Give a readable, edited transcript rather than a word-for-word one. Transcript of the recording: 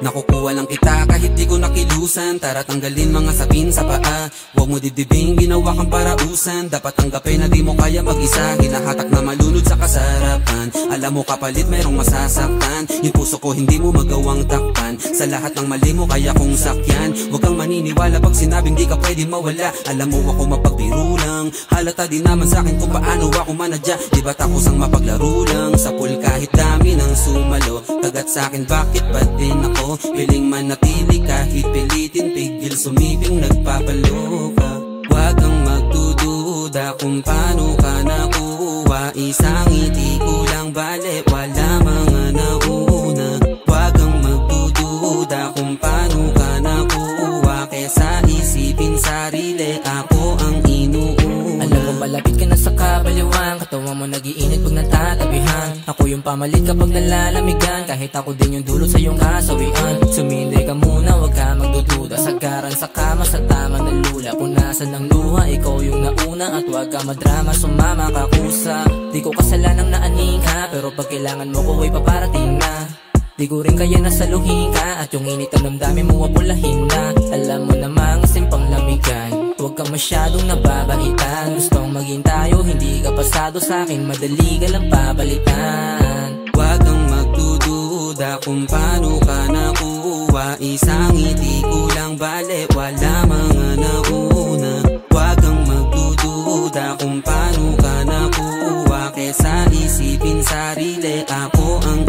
Nakukuha lang kita kahit di ko nakilusan. Tara tanggalin mga sapin sa paa. Huwag mo dibdibing ginawa kang parausan. Dapat tanggapin na di mo kaya mag-isa. Hinahatak na malunod sa kasarapan. Alam mo kapalit merong masasaktan. Yung puso ko hindi mo magawang takpan. Sa lahat ng mali mo kaya kong sakyan. Huwag kang maniniwala pag sinabing di ka pwede mawala. Alam mo ako mapagbiro lang. Halata din naman sa akin kung paano ako manadya. Di ba't ako sang mapaglaro lang. Sa pool kahit dami ng sumalo. Kagat sa akin bakit ba din ako piling manatili kahit pilitin. Pigil sumiping nagpapalo ka. Huwag kang magdududa kung paano ka nakuha. Isang ngiti ko lang bale wala mga nauna. Huwag kang magdududa kung paano ka nakuha. Kesa isipin sarili ako ang inuuna. Alam mo malapit ka na sa kabaliwan. Katawan mo nagiinit pag natatabihan. Ako yung pamalit kapag nalalamigan. Kahit ako din yung dulot sa iyong kasawian. Sumindi ka muna, wag ka magdududa. Sagaran sa kama, sa tama na lula. Punasan ng luha, ikaw yung nauna. At wag ka madrama, sumama ka kusa. Di ko kasalanang naaning ka, pero pag kailangan mo ko ay paparating na. Di ko rin kaya nasaluhin ka. At yung init ang damdamin mo wapulahin na. Alam mo namang simpang lamigan. Huwag ka masyadong nababaitan. Gustong maging tayo, hindi ka pasado sa'kin. Madali ka lang papalitan. Huwag kang magdududa kung paano ka nakuha. Isang ngiti ko lang bale wala mga nauna. Huwag kang magdududa kung paano ka nakuha. Kesa isipin sarili ako ang